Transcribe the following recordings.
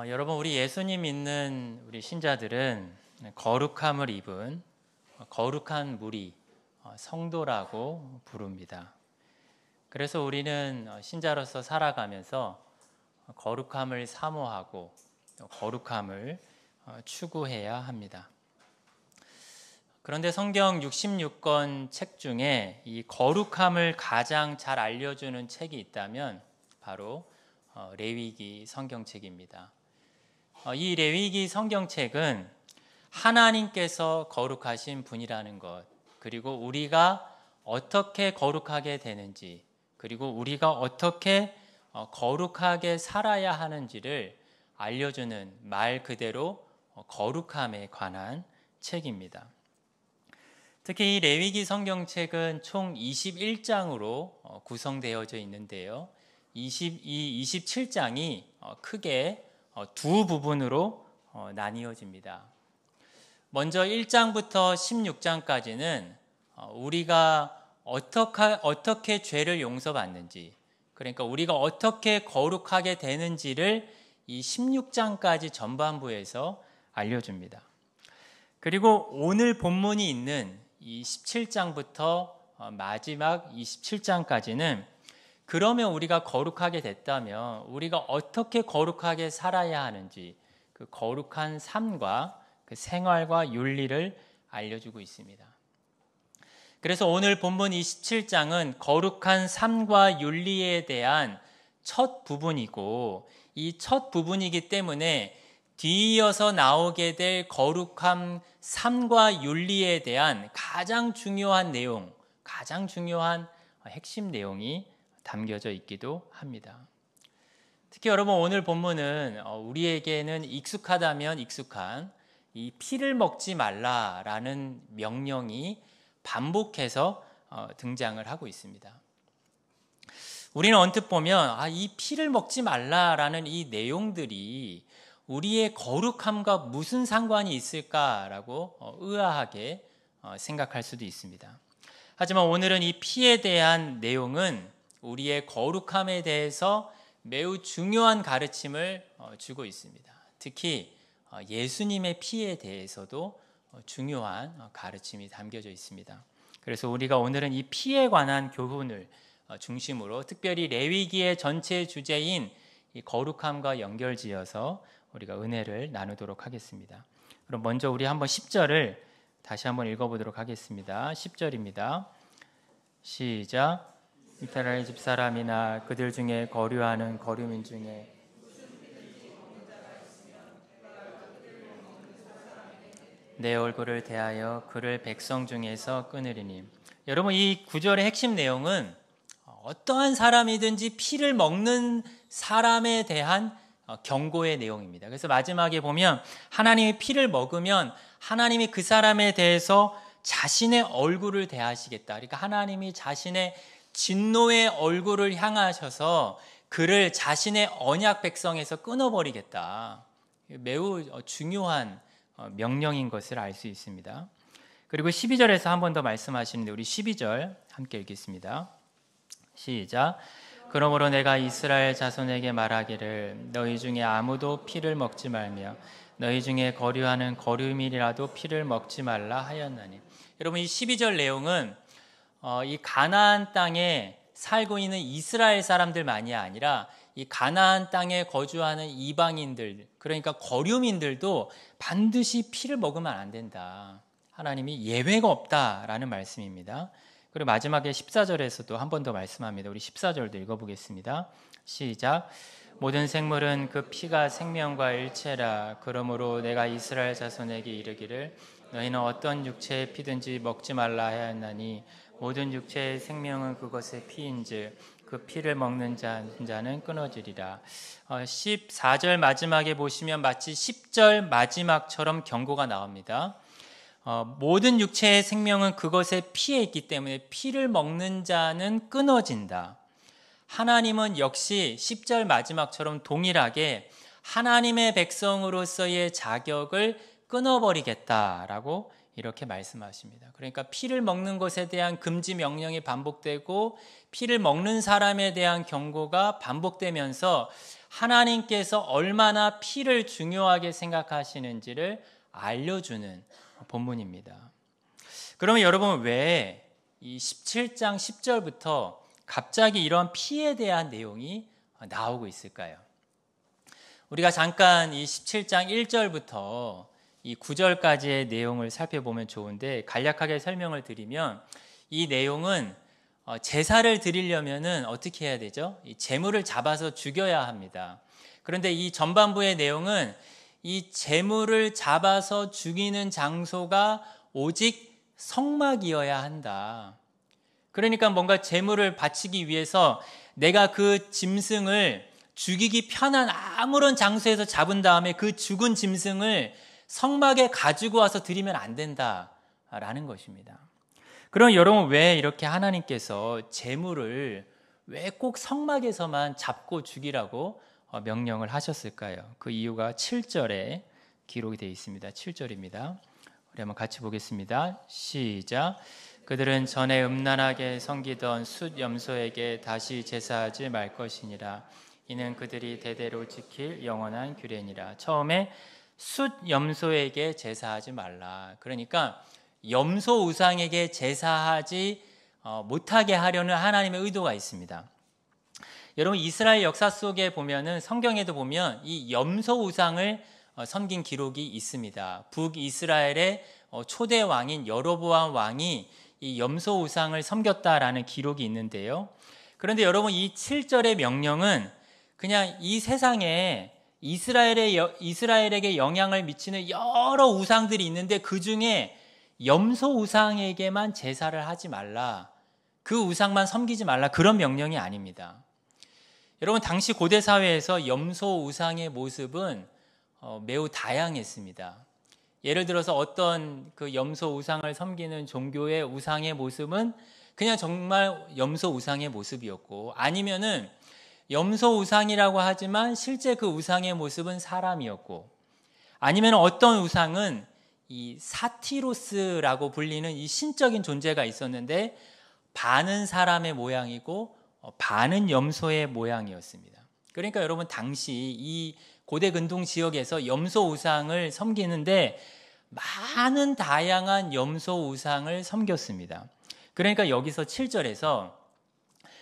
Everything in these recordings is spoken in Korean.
여러분, 우리 예수님 믿는 우리 신자들은 거룩함을 입은 거룩한 무리, 성도라고 부릅니다. 그래서 우리는 신자로서 살아가면서 거룩함을 사모하고 거룩함을 추구해야 합니다. 그런데 성경 66권 책 중에 이 거룩함을 가장 잘 알려주는 책이 있다면 바로 레위기 성경책입니다. 이 레위기 성경책은 하나님께서 거룩하신 분이라는 것, 그리고 우리가 어떻게 거룩하게 되는지, 그리고 우리가 어떻게 거룩하게 살아야 하는지를 알려주는 말 그대로 거룩함에 관한 책입니다. 특히 이 레위기 성경책은 총 21장으로 구성되어져 있는데요. 27장이 크게 두 부분으로 나뉘어집니다. 먼저 1장부터 16장까지는 우리가 어떻게 죄를 용서받는지, 그러니까 우리가 어떻게 거룩하게 되는지를 이 16장까지 전반부에서 알려줍니다. 그리고 오늘 본문이 있는 이 17장부터 마지막 27장까지는 그러면 우리가 거룩하게 됐다면 우리가 어떻게 거룩하게 살아야 하는지, 그 거룩한 삶과 그 생활과 윤리를 알려주고 있습니다. 그래서 오늘 본문 27장은 거룩한 삶과 윤리에 대한 첫 부분이고, 이 첫 부분이기 때문에 뒤이어서 나오게 될 거룩한 삶과 윤리에 대한 가장 중요한 내용, 가장 중요한 핵심 내용이 담겨져 있기도 합니다. 특히 여러분, 오늘 본문은 우리에게는 익숙하다면 익숙한 이 피를 먹지 말라라는 명령이 반복해서 등장을 하고 있습니다. 우리는 언뜻 보면 이 피를 먹지 말라라는 이 내용들이 우리의 거룩함과 무슨 상관이 있을까라고 의아하게 생각할 수도 있습니다. 하지만 오늘은 이 피에 대한 내용은 우리의 거룩함에 대해서 매우 중요한 가르침을 주고 있습니다. 특히 예수님의 피에 대해서도 중요한 가르침이 담겨져 있습니다. 그래서 우리가 오늘은 이 피에 관한 교훈을 중심으로 특별히 레위기의 전체 주제인 이 거룩함과 연결지어서 우리가 은혜를 나누도록 하겠습니다. 그럼 먼저 우리 한번 10절을 다시 한번 읽어보도록 하겠습니다. 10절입니다. 시작. 이스라엘 집사람이나 그들 중에 거류하는 거류민 중에 내 얼굴을 대하여 그를 백성 중에서 끊으리니. 여러분, 이 구절의 핵심 내용은 어떠한 사람이든지 피를 먹는 사람에 대한 경고의 내용입니다. 그래서 마지막에 보면 하나님이 피를 먹으면 하나님이 그 사람에 대해서 자신의 얼굴을 대하시겠다. 그러니까 하나님이 자신의 진노의 얼굴을 향하셔서 그를 자신의 언약 백성에서 끊어버리겠다. 매우 중요한 명령인 것을 알 수 있습니다. 그리고 12절에서 한 번 더 말씀하시는데 우리 12절 함께 읽겠습니다. 시작. 그러므로 내가 이스라엘 자손에게 말하기를 너희 중에 아무도 피를 먹지 말며 너희 중에 거류하는 거류민이라도 피를 먹지 말라 하였나니. 여러분, 이 12절 내용은 이 가나안 땅에 살고 있는 이스라엘 사람들만이 아니라 이 가나안 땅에 거주하는 이방인들, 그러니까 거류민들도 반드시 피를 먹으면 안 된다. 하나님이 예외가 없다라는 말씀입니다. 그리고 마지막에 14절에서도 한 번 더 말씀합니다. 우리 14절도 읽어보겠습니다. 시작. 모든 생물은 그 피가 생명과 일체라. 그러므로 내가 이스라엘 자손에게 이르기를 너희는 어떤 육체의 피든지 먹지 말라 하였나니 모든 육체의 생명은 그것의 피인즉 그 피를 먹는 자는 끊어지리라. 14절 마지막에 보시면 마치 10절 마지막처럼 경고가 나옵니다. 모든 육체의 생명은 그것의 피에 있기 때문에 피를 먹는 자는 끊어진다. 하나님은 역시 10절 마지막처럼 동일하게 하나님의 백성으로서의 자격을 끊어버리겠다라고 이렇게 말씀하십니다. 그러니까 피를 먹는 것에 대한 금지 명령이 반복되고 피를 먹는 사람에 대한 경고가 반복되면서 하나님께서 얼마나 피를 중요하게 생각하시는지를 알려주는 본문입니다. 그러면 여러분 왜 이 17장 10절부터 갑자기 이런 피에 대한 내용이 나오고 있을까요? 우리가 잠깐 이 17장 1절부터 이 9절까지의 내용을 살펴보면 좋은데 간략하게 설명을 드리면 이 내용은 제사를 드리려면은 어떻게 해야 되죠? 이 제물을 잡아서 죽여야 합니다. 그런데 이 전반부의 내용은 이 제물을 잡아서 죽이는 장소가 오직 성막이어야 한다. 그러니까 뭔가 제물을 바치기 위해서 내가 그 짐승을 죽이기 편한 아무런 장소에서 잡은 다음에 그 죽은 짐승을 성막에 가지고 와서 드리면 안 된다라는 것입니다. 그럼 여러분 왜 이렇게 하나님께서 제물을 왜 꼭 성막에서만 잡고 죽이라고 명령을 하셨을까요? 그 이유가 7절에 기록이 되어 있습니다. 7절입니다. 우리 한번 같이 보겠습니다. 시작. 그들은 전에 음란하게 섬기던 숫 염소에게 다시 제사하지 말 것이니라. 이는 그들이 대대로 지킬 영원한 규례니라. 처음에 숫 염소에게 제사하지 말라. 그러니까 염소 우상에게 제사하지 못하게 하려는 하나님의 의도가 있습니다. 여러분 이스라엘 역사 속에 보면은 성경에도 보면 이 염소 우상을 섬긴 기록이 있습니다. 북이스라엘의 초대 왕인 여로보암 왕이 이 염소 우상을 섬겼다라는 기록이 있는데요. 그런데 여러분 이 7절의 명령은 그냥 이 세상에 이스라엘에게 영향을 미치는 여러 우상들이 있는데 그 중에 염소 우상에게만 제사를 하지 말라. 그 우상만 섬기지 말라. 그런 명령이 아닙니다. 여러분 당시 고대 사회에서 염소 우상의 모습은 매우 다양했습니다. 예를 들어서 어떤 그 염소 우상을 섬기는 종교의 우상의 모습은 그냥 정말 염소 우상의 모습이었고 아니면은 염소 우상이라고 하지만 실제 그 우상의 모습은 사람이었고 아니면 어떤 우상은 이 사티로스라고 불리는 이 신적인 존재가 있었는데 반은 사람의 모양이고 반은 염소의 모양이었습니다. 그러니까 여러분 당시 이 고대 근동 지역에서 염소 우상을 섬기는데 많은 다양한 염소 우상을 섬겼습니다. 그러니까 여기서 7절에서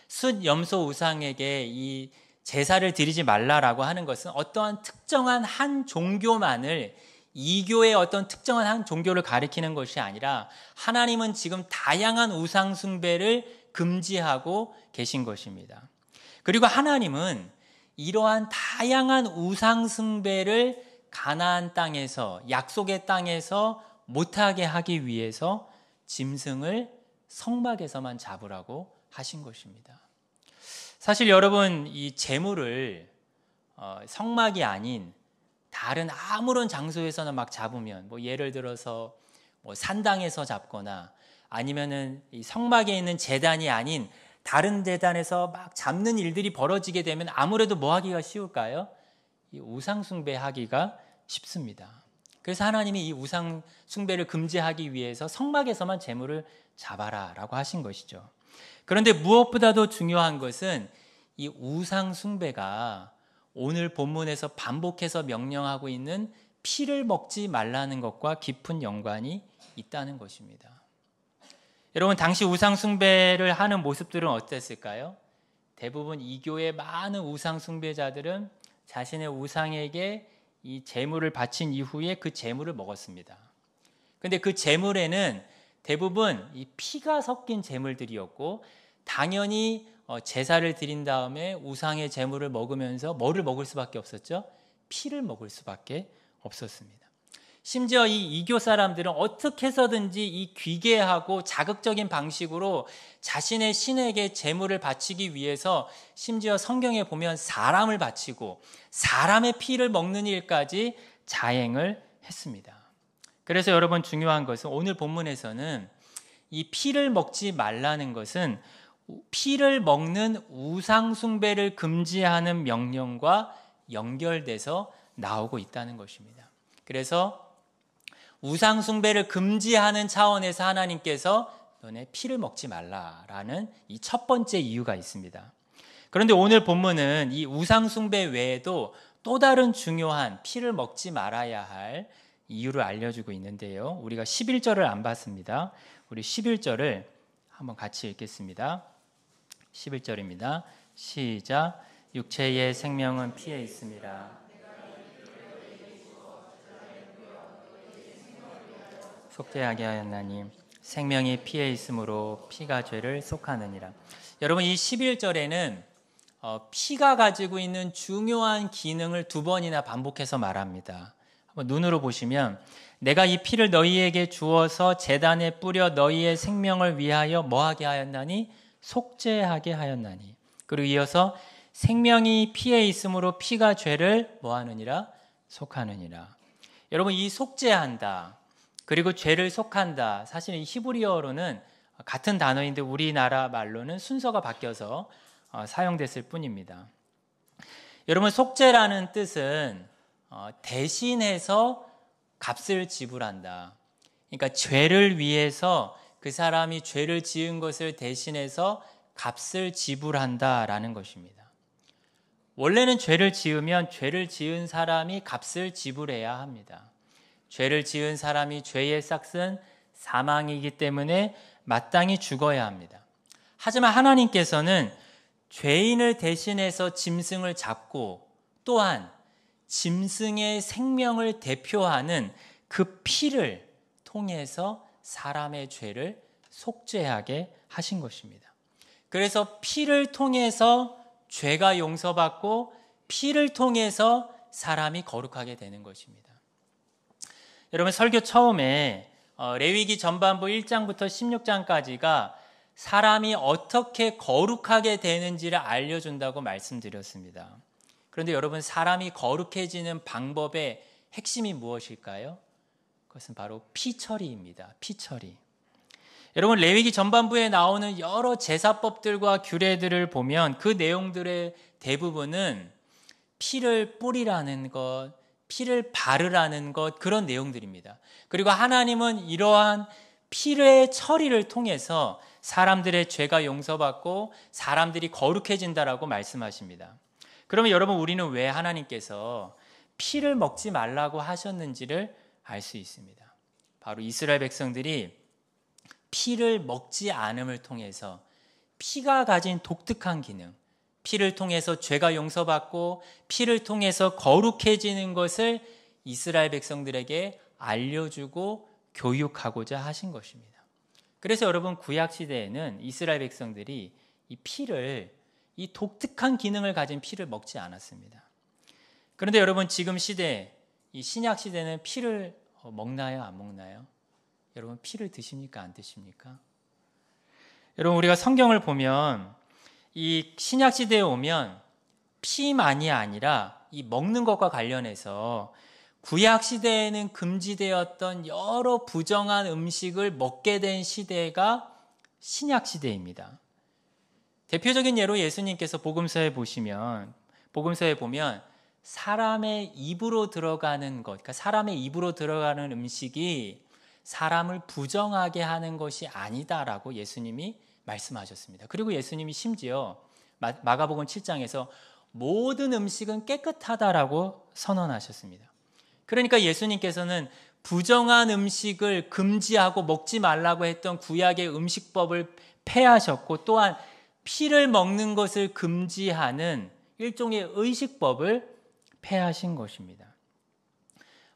숫 염소 우상에게 이 제사를 드리지 말라라고 하는 것은 어떠한 특정한 한 종교만을 이교의 어떤 특정한 한 종교를 가리키는 것이 아니라 하나님은 지금 다양한 우상 숭배를 금지하고 계신 것입니다. 그리고 하나님은 이러한 다양한 우상 숭배를 가나안 땅에서 약속의 땅에서 못하게 하기 위해서 짐승을 성막에서만 잡으라고 하신 것입니다. 사실 여러분 이 제물을 성막이 아닌 다른 아무런 장소에서나 막 잡으면 뭐 예를 들어서 뭐 산당에서 잡거나 아니면은 이 성막에 있는 제단이 아닌 다른 제단에서 막 잡는 일들이 벌어지게 되면 아무래도 뭐 하기가 쉬울까요? 이 우상 숭배하기가 쉽습니다. 그래서 하나님이 이 우상 숭배를 금지하기 위해서 성막에서만 제물을 잡아라라고 하신 것이죠. 그런데 무엇보다도 중요한 것은 이 우상 숭배가 오늘 본문에서 반복해서 명령하고 있는 피를 먹지 말라는 것과 깊은 연관이 있다는 것입니다. 여러분 당시 우상 숭배를 하는 모습들은 어땠을까요? 대부분 이교의 많은 우상 숭배자들은 자신의 우상에게 이 제물을 바친 이후에 그 제물을 먹었습니다. 그런데 그 제물에는 대부분 이 피가 섞인 제물들이었고 당연히 제사를 드린 다음에 우상의 제물을 먹으면서 뭐를 먹을 수밖에 없었죠? 피를 먹을 수밖에 없었습니다. 심지어 이 이교 사람들은 어떻게 해서든지 이 귀괴하고 자극적인 방식으로 자신의 신에게 제물을 바치기 위해서 심지어 성경에 보면 사람을 바치고 사람의 피를 먹는 일까지 자행을 했습니다. 그래서 여러분 중요한 것은 오늘 본문에서는 이 피를 먹지 말라는 것은 피를 먹는 우상 숭배를 금지하는 명령과 연결돼서 나오고 있다는 것입니다. 그래서 우상 숭배를 금지하는 차원에서 하나님께서 너네 피를 먹지 말라라는 이 첫 번째 이유가 있습니다. 그런데 오늘 본문은 이 우상 숭배 외에도 또 다른 중요한 피를 먹지 말아야 할 이유를 알려주고 있는데요. 우리가 11절을 안 봤습니다. 우리 11절을 한번 같이 읽겠습니다. 11절입니다. 시작. 육체의 생명은 피에 있습니다. 속죄하게 하였나니 생명이 피에 있으므로 피가 죄를 속하느니라. 여러분, 이 11절에는 피가 가지고 있는 중요한 기능을 두 번이나 반복해서 말합니다. 한번 눈으로 보시면 내가 이 피를 너희에게 주어서 제단에 뿌려 너희의 생명을 위하여 뭐하게 하였나니? 속죄하게 하였나니. 그리고 이어서 생명이 피에 있으므로 피가 죄를 뭐하느니라? 속하느니라. 여러분, 이 속죄한다 그리고 죄를 속한다, 사실 이 히브리어로는 같은 단어인데 우리나라 말로는 순서가 바뀌어서 사용됐을 뿐입니다. 여러분, 속죄라는 뜻은 대신해서 값을 지불한다. 그러니까 죄를 위해서 그 사람이 죄를 지은 것을 대신해서 값을 지불한다라는 것입니다. 원래는 죄를 지으면 죄를 지은 사람이 값을 지불해야 합니다. 죄를 지은 사람이 죄의 삭은 사망이기 때문에 마땅히 죽어야 합니다. 하지만 하나님께서는 죄인을 대신해서 짐승을 잡고 또한 짐승의 생명을 대표하는 그 피를 통해서 사람의 죄를 속죄하게 하신 것입니다. 그래서 피를 통해서 죄가 용서받고 피를 통해서 사람이 거룩하게 되는 것입니다. 여러분, 설교 처음에 레위기 전반부 1장부터 16장까지가 사람이 어떻게 거룩하게 되는지를 알려준다고 말씀드렸습니다. 그런데 여러분, 사람이 거룩해지는 방법의 핵심이 무엇일까요? 그것은 바로 피처리입니다. 피처리. 여러분, 레위기 전반부에 나오는 여러 제사법들과 규례들을 보면 그 내용들의 대부분은 피를 뿌리라는 것, 피를 바르라는 것, 그런 내용들입니다. 그리고 하나님은 이러한 피의 처리를 통해서 사람들의 죄가 용서받고 사람들이 거룩해진다라고 말씀하십니다. 그러면 여러분, 우리는 왜 하나님께서 피를 먹지 말라고 하셨는지를 알 수 있습니다. 바로 이스라엘 백성들이 피를 먹지 않음을 통해서 피가 가진 독특한 기능, 피를 통해서 죄가 용서받고 피를 통해서 거룩해지는 것을 이스라엘 백성들에게 알려주고 교육하고자 하신 것입니다. 그래서 여러분, 구약시대에는 이스라엘 백성들이 이 피를, 이 독특한 기능을 가진 피를 먹지 않았습니다. 그런데 여러분, 지금 시대, 이 신약 시대는 피를 먹나요? 안 먹나요? 여러분, 피를 드십니까? 안 드십니까? 여러분, 우리가 성경을 보면 이 신약 시대에 오면 피만이 아니라 이 먹는 것과 관련해서 구약 시대에는 금지되었던 여러 부정한 음식을 먹게 된 시대가 신약 시대입니다. 대표적인 예로 예수님께서 복음서에 보면 사람의 입으로 들어가는 것, 그러니까 사람의 입으로 들어가는 음식이 사람을 부정하게 하는 것이 아니다라고 예수님이 말씀하셨습니다. 그리고 예수님이 심지어 마가복음 7장에서 모든 음식은 깨끗하다라고 선언하셨습니다. 그러니까 예수님께서는 부정한 음식을 금지하고 먹지 말라고 했던 구약의 음식법을 폐하셨고, 또한 피를 먹는 것을 금지하는 일종의 의식법을 폐하신 것입니다.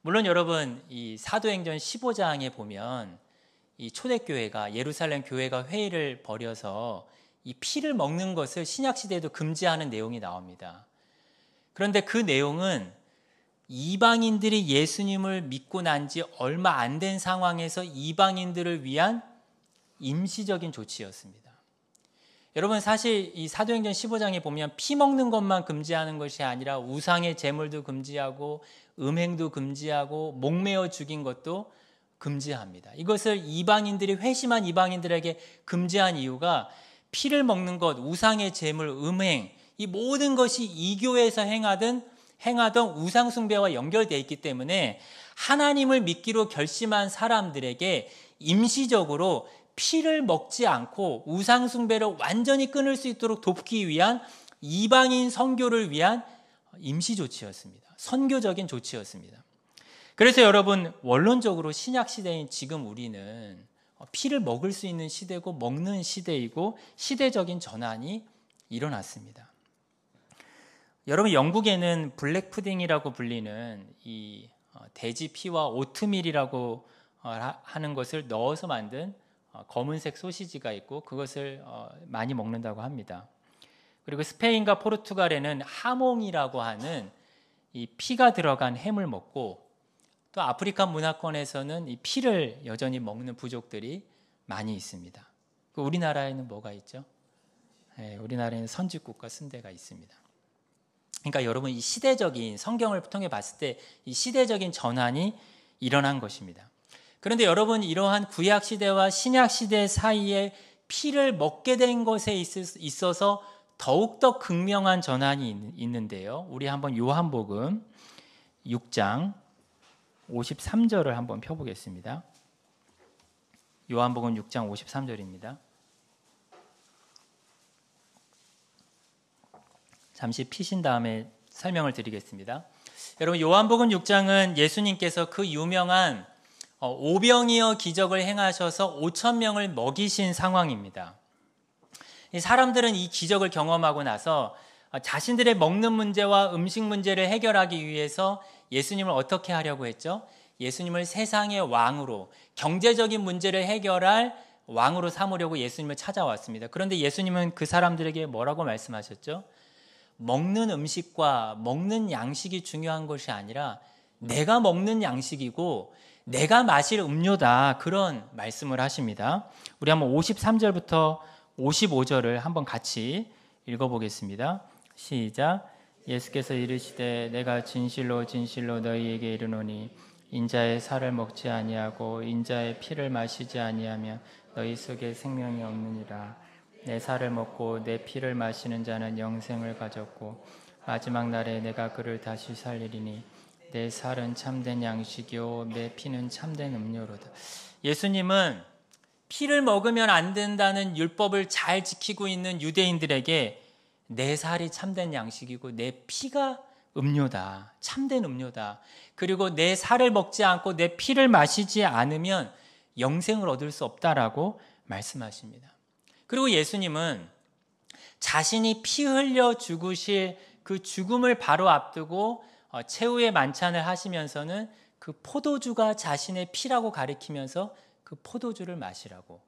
물론 여러분, 이 사도행전 15장에 보면 이 초대교회가, 예루살렘 교회가 회의를 벌여서 이 피를 먹는 것을 신약시대에도 금지하는 내용이 나옵니다. 그런데 그 내용은 이방인들이 예수님을 믿고 난 지 얼마 안 된 상황에서 이방인들을 위한 임시적인 조치였습니다. 여러분, 사실 이 사도행전 15장에 보면 피 먹는 것만 금지하는 것이 아니라 우상의 제물도 금지하고 음행도 금지하고 목매어 죽인 것도 금지합니다. 이것을 이방인들이, 회심한 이방인들에게 금지한 이유가 피를 먹는 것, 우상의 제물, 음행, 이 모든 것이 이교에서 행하던 행하던 우상숭배와 연결되어 있기 때문에 하나님을 믿기로 결심한 사람들에게 임시적으로 피를 먹지 않고 우상숭배를 완전히 끊을 수 있도록 돕기 위한 이방인 선교를 위한 임시조치였습니다. 선교적인 조치였습니다. 그래서 여러분, 원론적으로 신약시대인 지금 우리는 피를 먹을 수 있는 시대고 먹는 시대이고 시대적인 전환이 일어났습니다. 여러분, 영국에는 블랙 푸딩이라고 불리는 이 돼지 피와 오트밀이라고 하는 것을 넣어서 만든 검은색 소시지가 있고 그것을 많이 먹는다고 합니다. 그리고 스페인과 포르투갈에는 하몽이라고 하는 이 피가 들어간 햄을 먹고, 또 아프리카 문화권에서는 이 피를 여전히 먹는 부족들이 많이 있습니다. 우리나라에는 뭐가 있죠? 네, 우리나라에는 선지국과 순대가 있습니다. 그러니까 여러분, 이 시대적인, 성경을 통해 봤을 때 이 시대적인 전환이 일어난 것입니다. 그런데 여러분, 이러한 구약 시대와 신약 시대 사이에 피를 먹게 된 것에 있어서 더욱더 극명한 전환이 있는데요. 우리 한번 요한복음 6장 53절을 한번 펴보겠습니다. 요한복음 6장 53절입니다. 잠시 피신 다음에 설명을 드리겠습니다. 여러분, 요한복음 6장은 예수님께서 그 유명한 오병이어 기적을 행하셔서 5,000명을 먹이신 상황입니다. 사람들은 이 기적을 경험하고 나서 자신들의 먹는 문제와 음식 문제를 해결하기 위해서 예수님을 어떻게 하려고 했죠? 예수님을 세상의 왕으로, 경제적인 문제를 해결할 왕으로 삼으려고 예수님을 찾아왔습니다. 그런데 예수님은 그 사람들에게 뭐라고 말씀하셨죠? 먹는 음식과 먹는 양식이 중요한 것이 아니라 내가 먹는 양식이고 내가 마실 음료다, 그런 말씀을 하십니다. 우리 한번 53절부터 55절을 한번 같이 읽어보겠습니다. 시작. 예수께서 이르시되 내가 진실로 진실로 너희에게 이르노니 인자의 살을 먹지 아니하고 인자의 피를 마시지 아니하면 너희 속에 생명이 없느니라. 내 살을 먹고 내 피를 마시는 자는 영생을 가졌고 마지막 날에 내가 그를 다시 살리리니 내 살은 참된 양식이요 내 피는 참된 음료로다. 예수님은 피를 먹으면 안 된다는 율법을 잘 지키고 있는 유대인들에게 내 살이 참된 양식이고 내 피가 음료다, 참된 음료다. 그리고 내 살을 먹지 않고 내 피를 마시지 않으면 영생을 얻을 수 없다라고 말씀하십니다. 그리고 예수님은 자신이 피 흘려 죽으실 그 죽음을 바로 앞두고 최후의 만찬을 하시면서는 그 포도주가 자신의 피라고 가리키면서 그 포도주를 마시라고,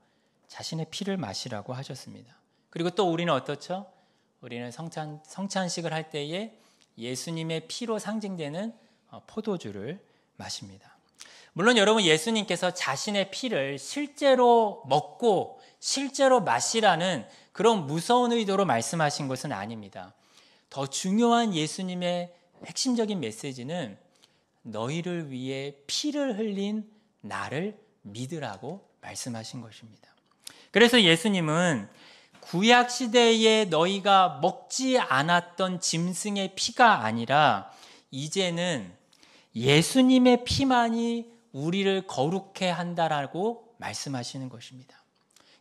자신의 피를 마시라고 하셨습니다. 그리고 또 우리는 어떻죠? 우리는 성찬식을 할 때에 예수님의 피로 상징되는 포도주를 마십니다. 물론 여러분, 예수님께서 자신의 피를 실제로 먹고 실제로 마시라는 그런 무서운 의도로 말씀하신 것은 아닙니다. 더 중요한 예수님의 핵심적인 메시지는 너희를 위해 피를 흘린 나를 믿으라고 말씀하신 것입니다. 그래서 예수님은 구약 시대에 너희가 먹지 않았던 짐승의 피가 아니라 이제는 예수님의 피만이 우리를 거룩해 한다라고 말씀하시는 것입니다.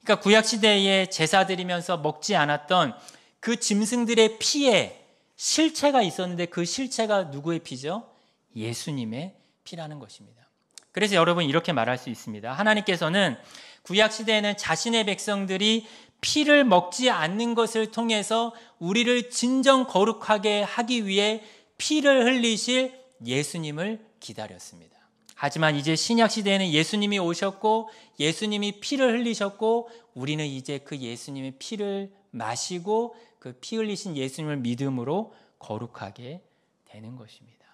그러니까 구약 시대에 제사 드리면서 먹지 않았던 그 짐승들의 피에 실체가 있었는데 그 실체가 누구의 피죠? 예수님의 피라는 것입니다. 그래서 여러분, 이렇게 말할 수 있습니다. 하나님께서는 구약 시대에는 자신의 백성들이 피를 먹지 않는 것을 통해서 우리를 진정 거룩하게 하기 위해 피를 흘리실 예수님을 기다렸습니다. 하지만 이제 신약 시대에는 예수님이 오셨고 예수님이 피를 흘리셨고 우리는 이제 그 예수님의 피를 마시고 그 피 흘리신 예수님을 믿음으로 거룩하게 되는 것입니다.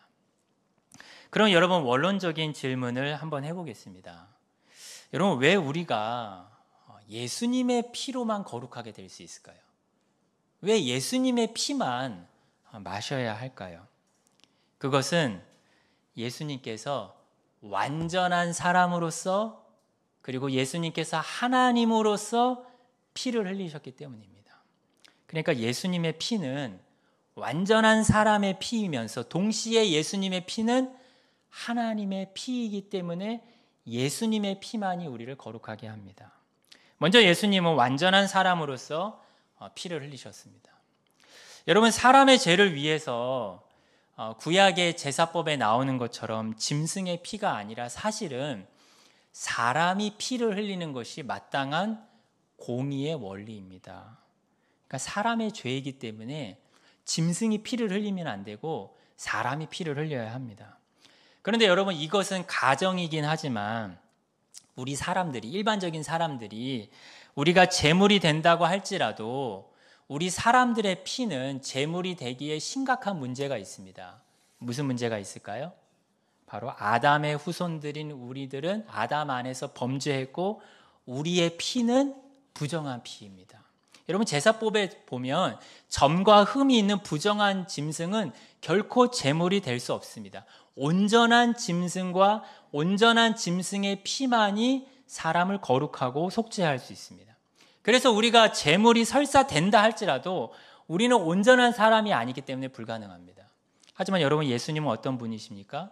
그럼 여러분, 원론적인 질문을 한번 해보겠습니다. 여러분, 왜 우리가 예수님의 피로만 거룩하게 될 수 있을까요? 왜 예수님의 피만 마셔야 할까요? 그것은 예수님께서 완전한 사람으로서 그리고 예수님께서 하나님으로서 피를 흘리셨기 때문입니다. 그러니까 예수님의 피는 완전한 사람의 피이면서 동시에 예수님의 피는 하나님의 피이기 때문에 예수님의 피만이 우리를 거룩하게 합니다. 먼저 예수님은 완전한 사람으로서 피를 흘리셨습니다. 여러분, 사람의 죄를 위해서 구약의 제사법에 나오는 것처럼 짐승의 피가 아니라 사실은 사람이 피를 흘리는 것이 마땅한 공의의 원리입니다. 그러니까 사람의 죄이기 때문에 짐승이 피를 흘리면 안 되고 사람이 피를 흘려야 합니다. 그런데 여러분, 이것은 가정이긴 하지만 우리 사람들이, 일반적인 사람들이 우리가 제물이 된다고 할지라도 우리 사람들의 피는 제물이 되기에 심각한 문제가 있습니다. 무슨 문제가 있을까요? 바로 아담의 후손들인 우리들은 아담 안에서 범죄했고 우리의 피는 부정한 피입니다. 여러분, 제사법에 보면 점과 흠이 있는 부정한 짐승은 결코 제물이 될 수 없습니다. 온전한 짐승과 온전한 짐승의 피만이 사람을 거룩하고 속죄할 수 있습니다. 그래서 우리가 제물이 설사 된다 할지라도 우리는 온전한 사람이 아니기 때문에 불가능합니다. 하지만 여러분, 예수님은 어떤 분이십니까?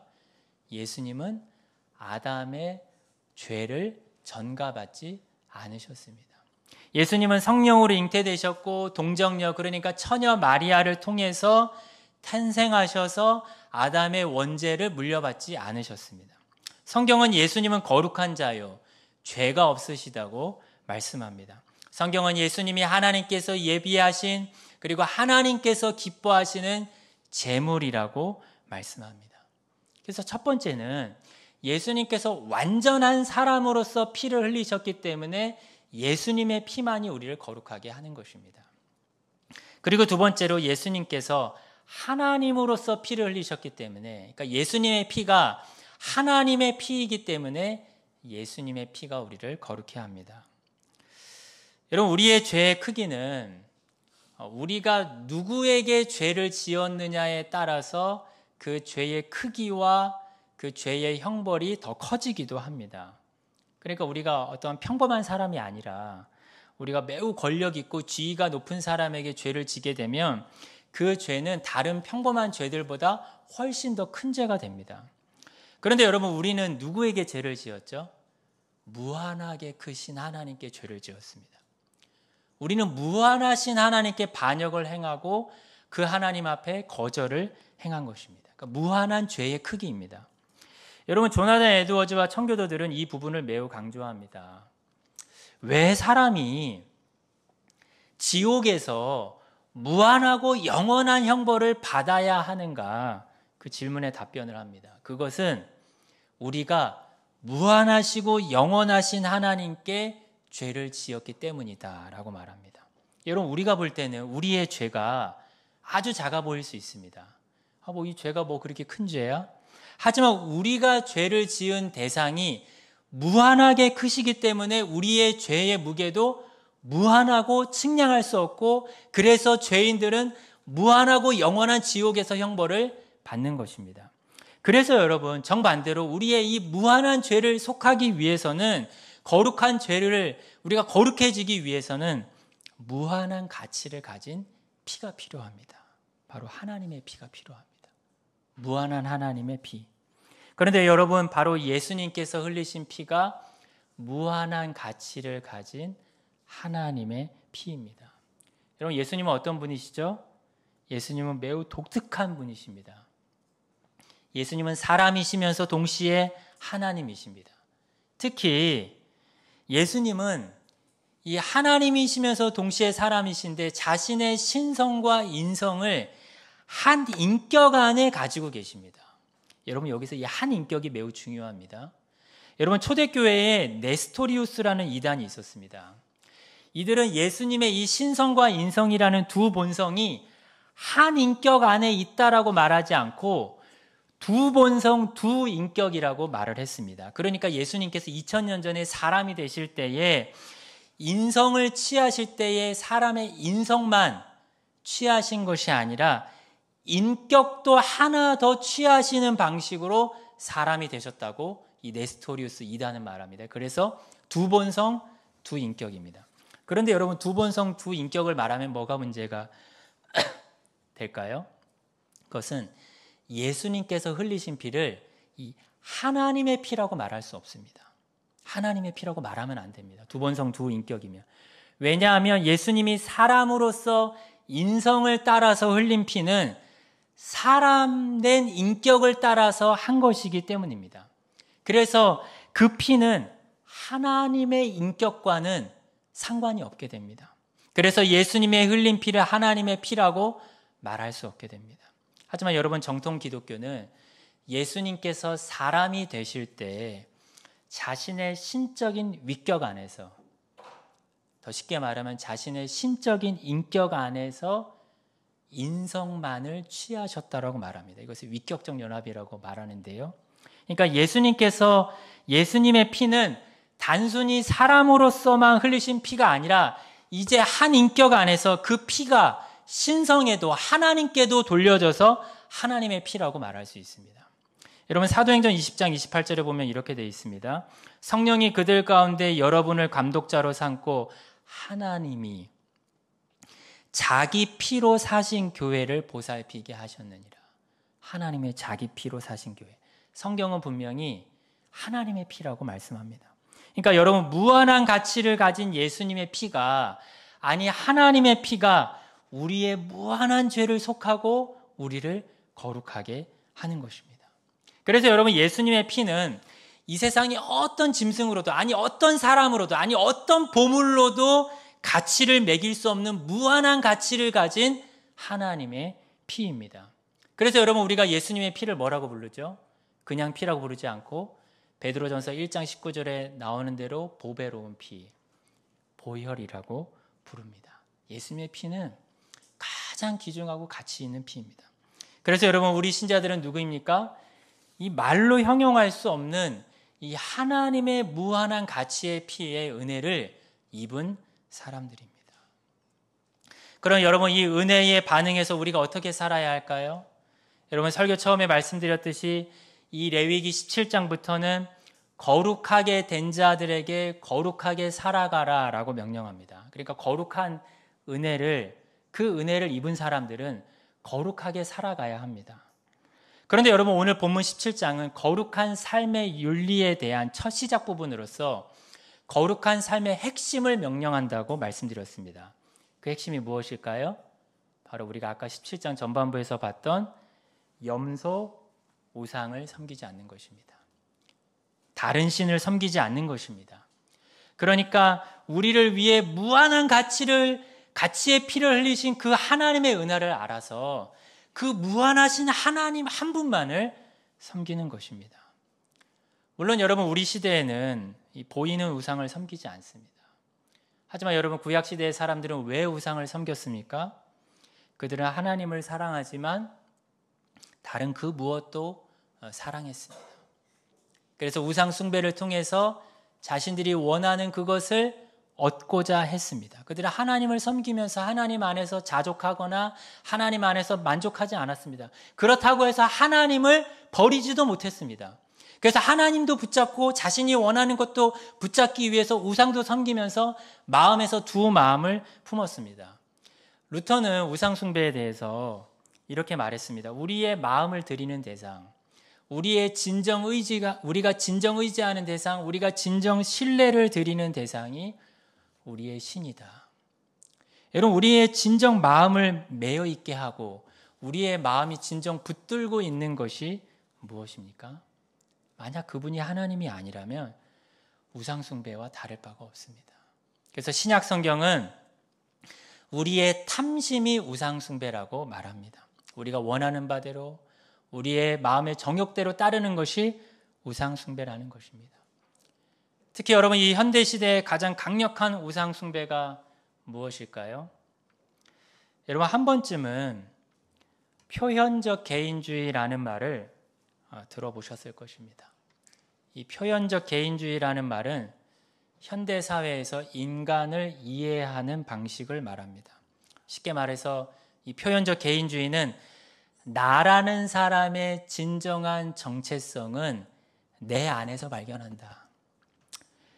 예수님은 아담의 죄를 전가받지 않으셨습니다. 예수님은 성령으로 잉태되셨고 동정녀, 그러니까 처녀 마리아를 통해서 탄생하셔서 아담의 원죄를 물려받지 않으셨습니다. 성경은 예수님은 거룩한 자요, 죄가 없으시다고 말씀합니다. 성경은 예수님이 하나님께서 예비하신, 그리고 하나님께서 기뻐하시는 제물이라고 말씀합니다. 그래서 첫 번째는 예수님께서 완전한 사람으로서 피를 흘리셨기 때문에 예수님의 피만이 우리를 거룩하게 하는 것입니다. 그리고 두 번째로 예수님께서 하나님으로서 피를 흘리셨기 때문에, 그러니까 예수님의 피가 하나님의 피이기 때문에 예수님의 피가 우리를 거룩해 합니다. 여러분, 우리의 죄의 크기는 우리가 누구에게 죄를 지었느냐에 따라서 그 죄의 크기와 그 죄의 형벌이 더 커지기도 합니다. 그러니까 우리가 어떤 평범한 사람이 아니라 우리가 매우 권력 있고 지위가 높은 사람에게 죄를 지게 되면 그 죄는 다른 평범한 죄들보다 훨씬 더 큰 죄가 됩니다. 그런데 여러분, 우리는 누구에게 죄를 지었죠? 무한하게 크신 하나님께 죄를 지었습니다. 우리는 무한하신 하나님께 반역을 행하고 그 하나님 앞에 거절을 행한 것입니다. 그러니까 무한한 죄의 크기입니다. 여러분, 조나단 에드워즈와 청교도들은 이 부분을 매우 강조합니다. 왜 사람이 지옥에서 무한하고 영원한 형벌을 받아야 하는가? 그 질문에 답변을 합니다. 그것은 우리가 무한하시고 영원하신 하나님께 죄를 지었기 때문이다 라고 말합니다. 여러분, 우리가 볼 때는 우리의 죄가 아주 작아 보일 수 있습니다. 이 죄가 그렇게 큰 죄야? 하지만 우리가 죄를 지은 대상이 무한하게 크시기 때문에 우리의 죄의 무게도 무한하고 측량할 수 없고, 그래서 죄인들은 무한하고 영원한 지옥에서 형벌을 받는 것입니다. 그래서 여러분, 정반대로 우리의 이 무한한 죄를 속하기 위해서는, 거룩한 죄를 우리가 거룩해지기 위해서는 무한한 가치를 가진 피가 필요합니다. 바로 하나님의 피가 필요합니다. 무한한 하나님의 피. 그런데 여러분, 바로 예수님께서 흘리신 피가 무한한 가치를 가진 하나님의 피입니다. 여러분, 예수님은 어떤 분이시죠? 예수님은 매우 독특한 분이십니다. 예수님은 사람이시면서 동시에 하나님이십니다. 특히 예수님은 이 하나님이시면서 동시에 사람이신데 자신의 신성과 인성을 한 인격 안에 가지고 계십니다. 여러분, 여기서 이 한 인격이 매우 중요합니다. 여러분, 초대교회에 네스토리우스라는 이단이 있었습니다. 이들은 예수님의 이 신성과 인성이라는 두 본성이 한 인격 안에 있다라고 말하지 않고 두 본성, 두 인격이라고 말을 했습니다. 그러니까 예수님께서 2000년 전에 사람이 되실 때에 인성을 취하실 때에 사람의 인성만 취하신 것이 아니라 인격도 하나 더 취하시는 방식으로 사람이 되셨다고 이 네스토리우스 이단은 말합니다. 그래서 두 본성, 두 인격입니다. 그런데 여러분, 두 본성, 두 인격을 말하면 뭐가 문제가 될까요? 그것은 예수님께서 흘리신 피를 이 하나님의 피라고 말할 수 없습니다. 하나님의 피라고 말하면 안 됩니다. 두번성 두 인격이면. 왜냐하면 예수님이 사람으로서 인성을 따라서 흘린 피는 사람 된 인격을 따라서 한 것이기 때문입니다. 그래서 그 피는 하나님의 인격과는 상관이 없게 됩니다. 그래서 예수님의 흘린 피를 하나님의 피라고 말할 수 없게 됩니다. 하지만 여러분, 정통 기독교는 예수님께서 사람이 되실 때 자신의 신적인 위격 안에서, 더 쉽게 말하면 자신의 신적인 인격 안에서 인성만을 취하셨다라고 말합니다. 이것을 위격적 연합이라고 말하는데요. 그러니까 예수님께서, 예수님의 피는 단순히 사람으로서만 흘리신 피가 아니라 이제 한 인격 안에서 그 피가 신성에도 하나님께도 돌려져서 하나님의 피라고 말할 수 있습니다. 여러분, 사도행전 20장 28절에 보면 이렇게 되어 있습니다. 성령이 그들 가운데 여러분을 감독자로 삼고 하나님이 자기 피로 사신 교회를 보살피게 하셨느니라. 하나님의 자기 피로 사신 교회. 성경은 분명히 하나님의 피라고 말씀합니다. 그러니까 여러분, 무한한 가치를 가진 예수님의 피가, 아니 하나님의 피가 우리의 무한한 죄를 속하고 우리를 거룩하게 하는 것입니다. 그래서 여러분, 예수님의 피는 이 세상의 어떤 짐승으로도, 아니 어떤 사람으로도, 아니 어떤 보물로도 가치를 매길 수 없는 무한한 가치를 가진 하나님의 피입니다. 그래서 여러분, 우리가 예수님의 피를 뭐라고 부르죠? 그냥 피라고 부르지 않고 베드로전서 1장 19절에 나오는 대로 보배로운 피, 보혈이라고 부릅니다. 예수님의 피는 가장 귀중하고 가치 있는 피입니다. 그래서 여러분, 우리 신자들은 누구입니까? 이 말로 형용할 수 없는 이 하나님의 무한한 가치의 피의 은혜를 입은 사람들입니다. 그럼 여러분, 이 은혜에 반응해서 우리가 어떻게 살아야 할까요? 여러분, 설교 처음에 말씀드렸듯이 이 레위기 17장부터는 거룩하게 된 자들에게 거룩하게 살아가라 라고 명령합니다. 그러니까 거룩한 은혜를, 그 은혜를 입은 사람들은 거룩하게 살아가야 합니다. 그런데 여러분, 오늘 본문 17장은 거룩한 삶의 윤리에 대한 첫 시작 부분으로서 거룩한 삶의 핵심을 명령한다고 말씀드렸습니다. 그 핵심이 무엇일까요? 바로 우리가 아까 17장 전반부에서 봤던 염소, 우상을 섬기지 않는 것입니다. 다른 신을 섬기지 않는 것입니다. 그러니까 우리를 위해 무한한 가치의 피를 흘리신 그 하나님의 은혜를 알아서 그 무한하신 하나님 한 분만을 섬기는 것입니다. 물론 여러분, 우리 시대에는 이 보이는 우상을 섬기지 않습니다. 하지만 여러분, 구약시대의 사람들은 왜 우상을 섬겼습니까? 그들은 하나님을 사랑하지만 다른 그 무엇도 사랑했습니다. 그래서 우상 숭배를 통해서 자신들이 원하는 그것을 얻고자 했습니다. 그들은 하나님을 섬기면서 하나님 안에서 자족하거나 하나님 안에서 만족하지 않았습니다. 그렇다고 해서 하나님을 버리지도 못했습니다. 그래서 하나님도 붙잡고 자신이 원하는 것도 붙잡기 위해서 우상도 섬기면서 마음에서 두 마음을 품었습니다. 루터는 우상 숭배에 대해서 이렇게 말했습니다. 우리의 마음을 드리는 대상, 우리의 진정 의지가, 우리가 진정 의지하는 대상, 우리가 진정 신뢰를 드리는 대상이 우리의 신이다. 여러분, 우리의 진정 마음을 매여 있게 하고 우리의 마음이 진정 붙들고 있는 것이 무엇입니까? 만약 그분이 하나님이 아니라면 우상 숭배와 다를 바가 없습니다. 그래서 신약 성경은 우리의 탐심이 우상 숭배라고 말합니다. 우리가 원하는 바대로 우리의 마음의 정욕대로 따르는 것이 우상 숭배라는 것입니다. 특히 여러분, 이 현대 시대의 가장 강력한 우상 숭배가 무엇일까요? 여러분, 한 번쯤은 표현적 개인주의라는 말을 들어보셨을 것입니다. 이 표현적 개인주의라는 말은 현대 사회에서 인간을 이해하는 방식을 말합니다. 쉽게 말해서 이 표현적 개인주의는 나라는 사람의 진정한 정체성은 내 안에서 발견한다.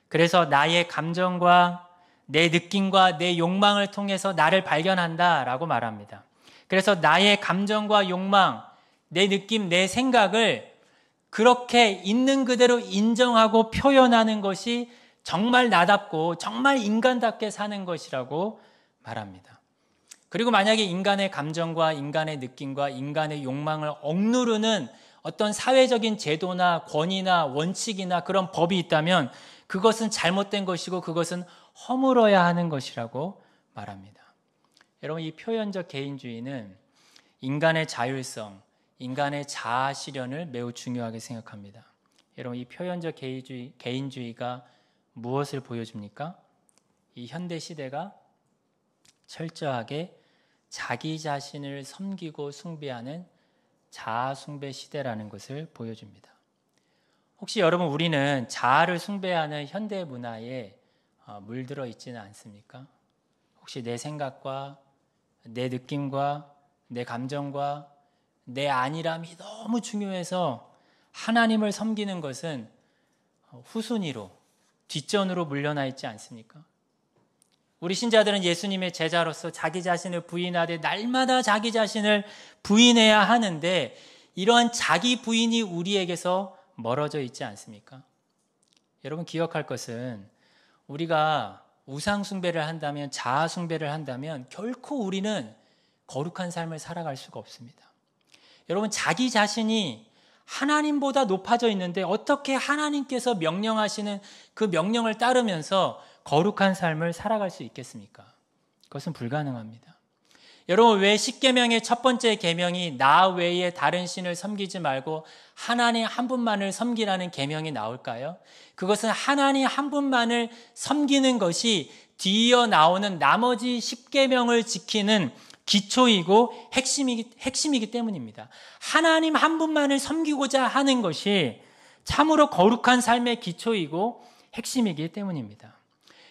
그래서 나의 감정과 내 느낌과 내 욕망을 통해서 나를 발견한다라고 말합니다. 그래서 나의 감정과 욕망, 내 느낌, 내 생각을 그렇게 있는 그대로 인정하고 표현하는 것이 정말 나답고 정말 인간답게 사는 것이라고 말합니다. 그리고 만약에 인간의 감정과 인간의 느낌과 인간의 욕망을 억누르는 어떤 사회적인 제도나 권위나 원칙이나 그런 법이 있다면 그것은 잘못된 것이고 그것은 허물어야 하는 것이라고 말합니다. 여러분, 이 표현적 개인주의는 인간의 자율성, 인간의 자아 실현을 매우 중요하게 생각합니다. 여러분, 이 표현적 개인주의가 무엇을 보여줍니까? 이 현대 시대가 철저하게 자기 자신을 섬기고 숭배하는 자아 숭배 시대라는 것을 보여줍니다. 혹시 여러분, 우리는 자아를 숭배하는 현대 문화에 물들어 있지는 않습니까? 혹시 내 생각과 내 느낌과 내 감정과 내 안일함이 너무 중요해서 하나님을 섬기는 것은 후순위로, 뒷전으로 물러나 있지 않습니까? 우리 신자들은 예수님의 제자로서 자기 자신을 부인하되 날마다 자기 자신을 부인해야 하는데 이러한 자기 부인이 우리에게서 멀어져 있지 않습니까? 여러분, 기억할 것은 우리가 우상 숭배를 한다면, 자아 숭배를 한다면 결코 우리는 거룩한 삶을 살아갈 수가 없습니다. 여러분, 자기 자신이 하나님보다 높아져 있는데 어떻게 하나님께서 명령하시는 그 명령을 따르면서 거룩한 삶을 살아갈 수 있겠습니까? 그것은 불가능합니다. 여러분, 왜 십계명의 첫 번째 계명이 나 외에 다른 신을 섬기지 말고 하나님 한 분만을 섬기라는 계명이 나올까요? 그것은 하나님 한 분만을 섬기는 것이 뒤이어 나오는 나머지 십계명을 지키는 기초이고 핵심이기 때문입니다. 하나님 한 분만을 섬기고자 하는 것이 참으로 거룩한 삶의 기초이고 핵심이기 때문입니다.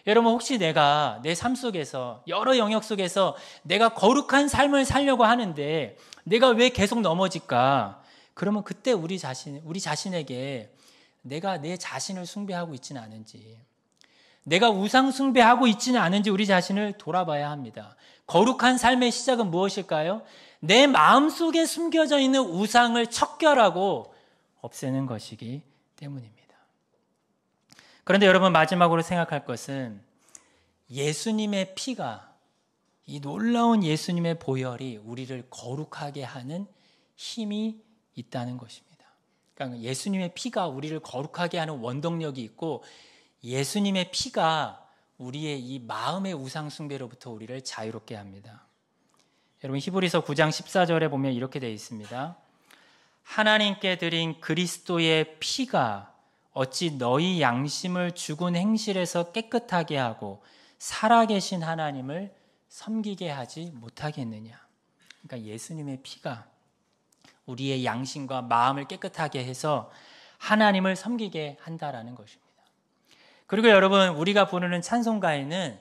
여러분, 혹시 내가 내 삶 속에서 여러 영역 속에서 내가 거룩한 삶을 살려고 하는데 내가 왜 계속 넘어질까? 그러면 그때 우리 자신에게 내가 내 자신을 숭배하고 있지는 않은지, 내가 우상 숭배하고 있지는 않은지 우리 자신을 돌아봐야 합니다. 거룩한 삶의 시작은 무엇일까요? 내 마음속에 숨겨져 있는 우상을 척결하고 없애는 것이기 때문입니다. 그런데 여러분, 마지막으로 생각할 것은 예수님의 피가, 이 놀라운 예수님의 보혈이 우리를 거룩하게 하는 힘이 있다는 것입니다. 그러니까 예수님의 피가 우리를 거룩하게 하는 원동력이 있고 예수님의 피가 우리의 이 마음의 우상 숭배로부터 우리를 자유롭게 합니다. 여러분, 히브리서 9장 14절에 보면 이렇게 되어 있습니다. 하나님께 드린 그리스도의 피가 어찌 너희 양심을 죽은 행실에서 깨끗하게 하고 살아계신 하나님을 섬기게 하지 못하겠느냐. 그러니까 예수님의 피가 우리의 양심과 마음을 깨끗하게 해서 하나님을 섬기게 한다라는 것입니다. 그리고 여러분, 우리가 부르는 찬송가에는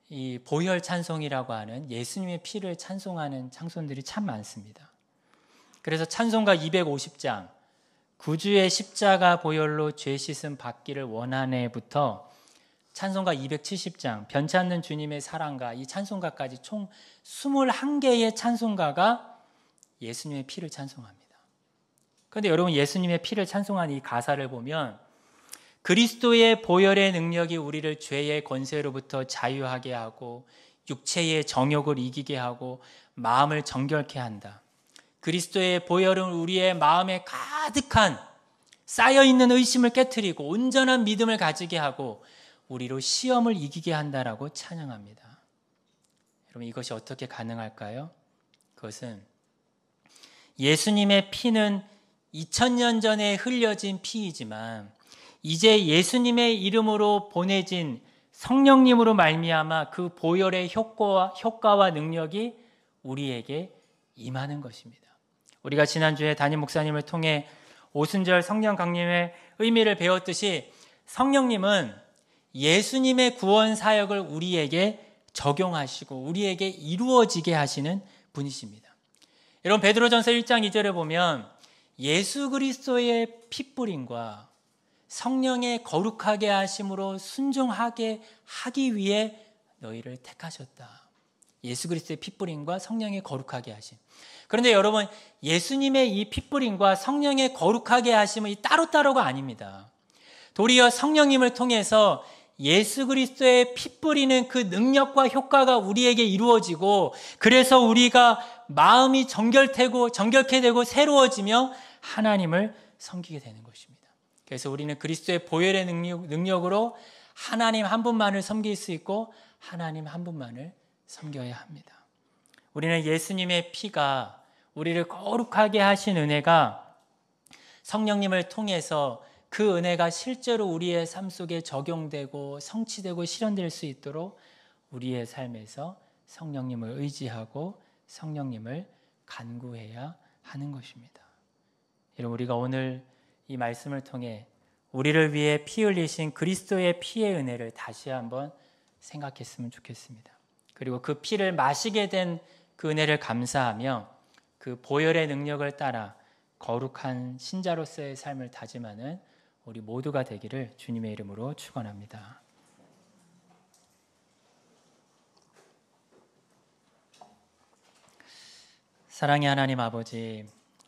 이 보혈 찬송이라고 하는 예수님의 피를 찬송하는 찬송들이 참 많습니다. 그래서 찬송가 250장 구주의 십자가 보혈로 죄 씻음 받기를 원하네부터 찬송가 270장 변찮는 주님의 사랑가, 이 찬송가까지 총 21개의 찬송가가 예수님의 피를 찬송합니다. 그런데 여러분, 예수님의 피를 찬송하는 이 가사를 보면 그리스도의 보혈의 능력이 우리를 죄의 권세로부터 자유하게 하고 육체의 정욕을 이기게 하고 마음을 정결케 한다. 그리스도의 보혈은 우리의 마음에 가득한 쌓여있는 의심을 깨트리고 온전한 믿음을 가지게 하고 우리로 시험을 이기게 한다라고 찬양합니다. 여러분, 이것이 어떻게 가능할까요? 그것은 예수님의 피는 2000년 전에 흘려진 피이지만 이제 예수님의 이름으로 보내진 성령님으로 말미암아 그 보혈의 효과와 능력이 우리에게 임하는 것입니다. 우리가 지난주에 담임 목사님을 통해 오순절 성령 강림의 의미를 배웠듯이 성령님은 예수님의 구원 사역을 우리에게 적용하시고 우리에게 이루어지게 하시는 분이십니다. 여러분, 베드로전서 1장 2절에 보면 예수 그리스도의 핏뿌림과 성령의 거룩하게 하심으로 순종하게 하기 위해 너희를 택하셨다. 예수 그리스도의 핏부림과 성령의 거룩하게 하심. 그런데 여러분, 예수님의 이 핏부림과 성령의 거룩하게 하심은 이 따로따로가 아닙니다. 도리어 성령님을 통해서 예수 그리스도의 피 뿌리는 그 능력과 효과가 우리에게 이루어지고, 그래서 우리가 마음이 정결케 되고 새로워지며 하나님을 섬기게 되는 것입니다. 그래서 우리는 그리스도의 보혈의 능력으로 하나님 한 분만을 섬길 수 있고 하나님 한 분만을 섬겨야 합니다. 우리는 예수님의 피가, 우리를 거룩하게 하신 은혜가 성령님을 통해서 그 은혜가 실제로 우리의 삶 속에 적용되고 성취되고 실현될 수 있도록 우리의 삶에서 성령님을 의지하고 성령님을 간구해야 하는 것입니다. 여러분, 우리가 오늘 이 말씀을 통해 우리를 위해 피 흘리신 그리스도의 피의 은혜를 다시 한번 생각했으면 좋겠습니다. 그리고 그 피를 마시게 된 그 은혜를 감사하며 그 보혈의 능력을 따라 거룩한 신자로서의 삶을 다짐하는 우리 모두가 되기를 주님의 이름으로 축원합니다. 사랑의 하나님 아버지,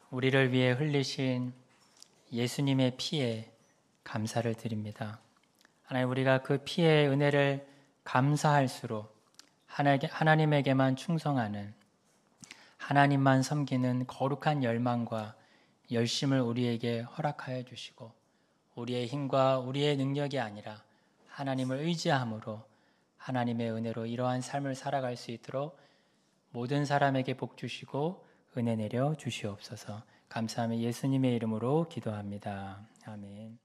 우리를 위해 흘리신 예수님의 피에 감사를 드립니다. 하나님, 우리가 그 피의 은혜를 감사할수록 하나님에게만 충성하는, 하나님만 섬기는 거룩한 열망과 열심을 우리에게 허락하여 주시고, 우리의 힘과 우리의 능력이 아니라 하나님을 의지함으로 하나님의 은혜로 이러한 삶을 살아갈 수 있도록 모든 사람에게 복 주시고 은혜 내려 주시옵소서. 감사하며 예수님의 이름으로 기도합니다. 아멘.